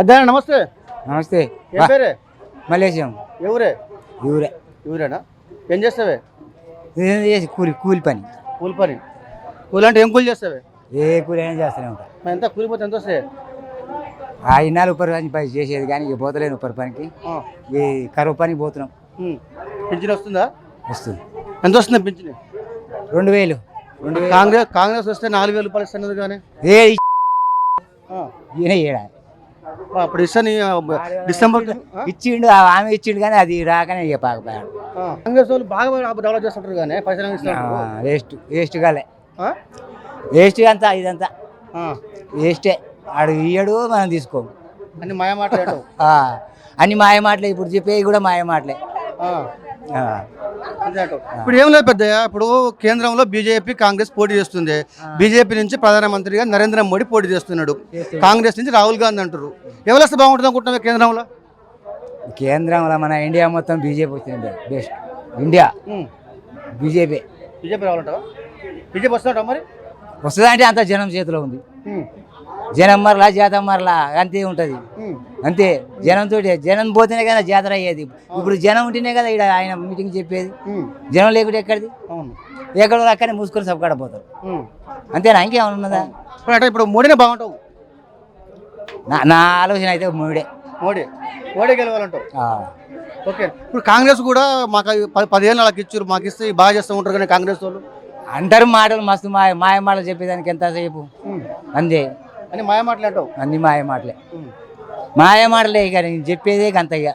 అధ్యయన నమస్తే. నమస్తే. ఏం పేరే? మలేషియం. ఎవరే? ఊరే. ఊరేనా? ఏం చేస్తావే? కూలి కూలి పని. కూలి పని. కూలి అంటే ఏం కూలి చేస్తావే? ఏ కూలి అయినా చేస్తూనే ఉంటా. మరి ఎంత కూలి పోతే ఎంత వస్తాయి? ఆ ఇన్నాళ్ళు ఉప్పరి పని చేసేది కానీ ఇక పోతలేను ఉప్పరి పనికి. ఈ కరువు పనికి పోతున్నాం. పింఛన్ వస్తుందా? వస్తుంది. ఎంత వస్తుంది పింఛన్? 2000. కాంగ్రెస్ వస్తే 4000 రూపాయలు ఇస్తున్నది కానీ ఈయన ఏడా అప్పుడు ఇస్తాను డిసెంబర్ ఇచ్చిండు, ఆమె ఇచ్చిండు కానీ అది రాకనే ఇక పాకపోయాడు. కాంగ్రెస్ వాళ్ళు బాగా డెవలప్ చేస్తుంటారు కానీ పైసలు వేస్ట్ కాలే, వేస్ట్ అంతా ఇదంతా వేస్టే. ఆడు ఇయ్యడు, మనం తీసుకోము. అన్ని మాయ మాటలు. అన్ని మాయ మాటలే, ఇప్పుడు చెప్పేవి కూడా మాయ మాటలే. ఇప్పుడు ఏం లేదు పెద్దయ్య, ఇప్పుడు కేంద్రంలో బీజేపీ కాంగ్రెస్ పోటీ చేస్తుంది. బీజేపీ నుంచి ప్రధానమంత్రిగా నరేంద్ర మోడీ పోటీ చేస్తున్నాడు, కాంగ్రెస్ నుంచి రాహుల్ గాంధీ అంటారు. ఎవరు వస్తే బాగుంటుంది అనుకుంటున్నావు కేంద్రంలో? కేంద్రంలో మన ఇండియా మొత్తం బీజేపీ వచ్చింది. Best India BJP. బీజేపీ రావాలంటావా? బీజేపీ వస్తుంటావు మరి? వస్తుందంటే అంత జనం చేతిలో ఉంది. జనం మరలా జాతం మరలా అంతే ఉంటుంది. అంతే జనంతో, జనం పోతేనే కదా జాతర అయ్యేది. ఇప్పుడు జనం ఉంటేనే కదా ఇక్కడ ఆయన మీటింగ్ చెప్పేది. జనం లేకుంటే ఎక్కడిది? ఎక్కడో అక్కడే మూసుకొని సబ్కాడ పోతారు. అంతేనా? ఇంకేమైనా ఉన్నదా? ఇప్పుడు మోడీనే బాగుంటావు? నా ఆలోచన అయితే మోడీ గెలవాలంటావు. ఓకే. ఇప్పుడు కాంగ్రెస్ కూడా మాకు 10 ఏళ్ళు వాళ్ళకి ఇచ్చారు, మాకు ఇస్తే బాగా చేస్తూ ఉంటారు కానీ కాంగ్రెస్ వాళ్ళు అంటారు మాటలు మస్తు మాయ మాటలు చెప్పేదానికి ఎంతసేపు అంతే. అని మాయ మాటలు అంటావు? అన్ని మాయ మాటలే, మాయ మాటలే. ఇక నేను చెప్పేదే అంత. ఇక